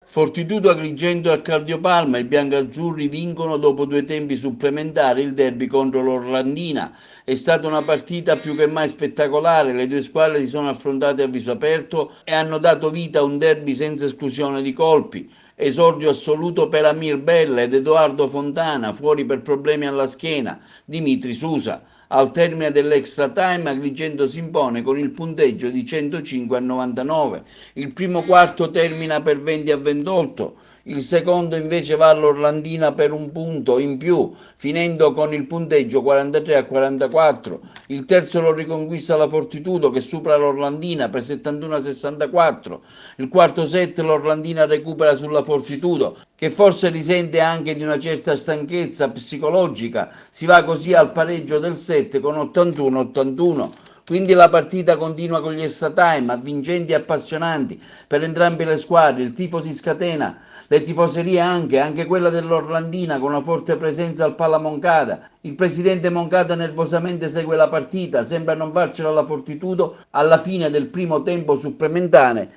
Fortitudo, Agrigento e Cardiopalma, i biancazzurri vincono dopo due tempi supplementari il derby contro l'Orlandina. È stata una partita più che mai spettacolare, le due squadre si sono affrontate a viso aperto e hanno dato vita a un derby senza esclusione di colpi. Esordio assoluto per Amir Bella ed Edoardo Fontana, fuori per problemi alla schiena, Dimitri Susa. Al termine dell'extra time Agrigento si impone con il punteggio di 105 a 99. Il primo quarto termina per 20 a 28, il secondo invece va all'Orlandina per un punto in più, finendo con il punteggio 43 a 44. Il terzo lo riconquista la Fortitudo che supera l'Orlandina per 71 a 64. Il quarto set l'Orlandina recupera sulla Fortitudo, che forse risente anche di una certa stanchezza psicologica. Si va così al pareggio del set con 81-81. Quindi la partita continua con gli extra time, avvincenti e appassionanti per entrambe le squadre. Il tifo si scatena, le tifoserie anche quella dell'Orlandina con una forte presenza al Pala Moncada. Il presidente Moncada nervosamente segue la partita, sembra non farcela alla Fortitudo. Alla fine del primo tempo supplementare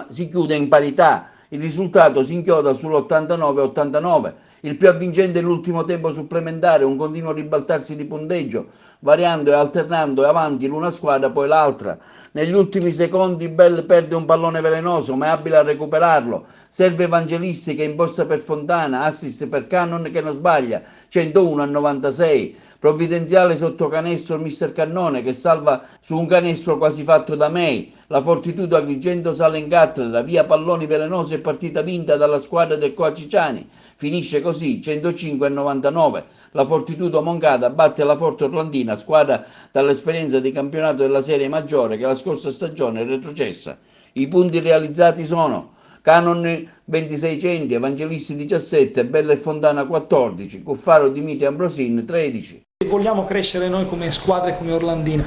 si chiude in parità. Il risultato si inchioda sull'89-89. Il più avvincente è l'ultimo tempo supplementare, un continuo ribaltarsi di punteggio, variando e alternando avanti l'una squadra poi l'altra. Negli ultimi secondi Bell perde un pallone velenoso, ma è abile a recuperarlo. Serve Evangelisti che imposta per Fontana, assist per Cannon che non sbaglia, 101 a 96. Provvidenziale sotto canestro il mister Cannone che salva su un canestro quasi fatto da May. La Fortitudo Agrigento sale in cattedra, via palloni velenosi e partita vinta dalla squadra del Coaciciani. Finisce così 105 a 99. La Fortitudo Moncada batte la Forte Orlandina, squadra dall'esperienza di campionato della serie maggiore che la scorsa stagione è retrocessa. I punti realizzati sono Canon 26 centri, Evangelisti 17, Bella e Fontana 14, Cuffaro Dimitri Ambrosin 13. Se vogliamo crescere noi come squadra e come Orlandina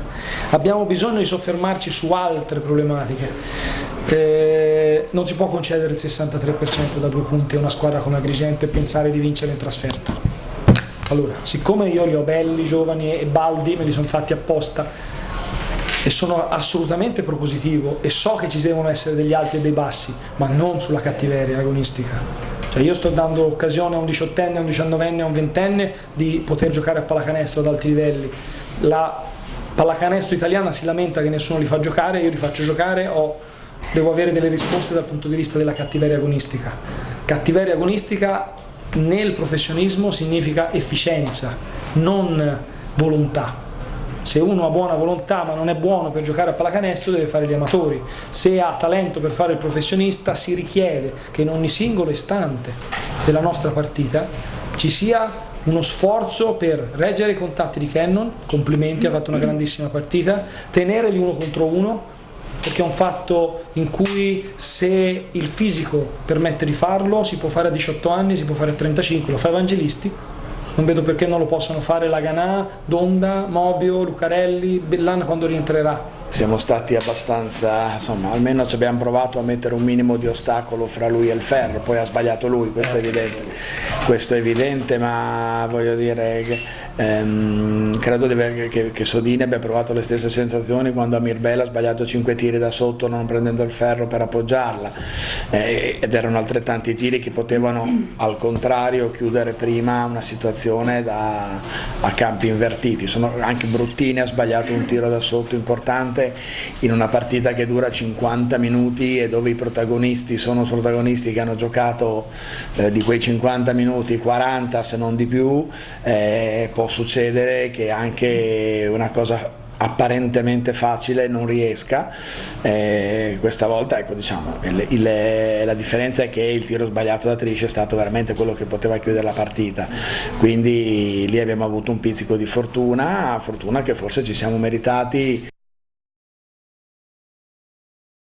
abbiamo bisogno di soffermarci su altre problematiche. Non si può concedere il 63% da 2 punti a una squadra come Agrigento e pensare di vincere in trasferta. Allora, siccome io li ho belli, giovani e baldi, me li sono fatti apposta e sono assolutamente propositivo e so che ci devono essere degli alti e dei bassi, ma non sulla cattiveria agonistica. Cioè io sto dando occasione a un 18enne, a un 19enne, a un 20enne di poter giocare a pallacanestro ad alti livelli. La pallacanestro italiana si lamenta che nessuno li fa giocare, io li faccio giocare, devo avere delle risposte dal punto di vista della cattiveria agonistica. Cattiveria agonistica nel professionismo significa efficienza, non volontà. Se uno ha buona volontà ma non è buono per giocare a pallacanestro deve fare gli amatori. Se ha talento per fare il professionista si richiede che in ogni singolo istante della nostra partita ci sia uno sforzo per reggere i contatti di Cannon, complimenti, ha fatto una grandissima partita, tenere l'uno contro uno, perché è un fatto in cui se il fisico permette di farlo si può fare a 18 anni, si può fare a 35, lo fa Evangelisti. Non vedo perché non lo possano fare Laganà, Donda, Mobio, Lucarelli, Bellan quando rientrerà. Siamo stati abbastanza, insomma, almeno ci abbiamo provato a mettere un minimo di ostacolo fra lui e il ferro, poi ha sbagliato lui, questo è evidente, ma voglio dire che credo che Sodini abbia provato le stesse sensazioni quando Amir Bella ha sbagliato 5 tiri da sotto non prendendo il ferro per appoggiarla, ed erano altrettanti tiri che potevano al contrario chiudere prima una situazione a campi invertiti. Sono anche Bruttini ha sbagliato un tiro da sotto importante in una partita che dura 50 minuti e dove i protagonisti sono protagonisti che hanno giocato di quei 50 minuti 40 se non di più. Può succedere che anche una cosa apparentemente facile non riesca, questa volta ecco, diciamo, la differenza è che il tiro sbagliato da Trisce è stato veramente quello che poteva chiudere la partita, quindi lì abbiamo avuto un pizzico di fortuna che forse ci siamo meritati.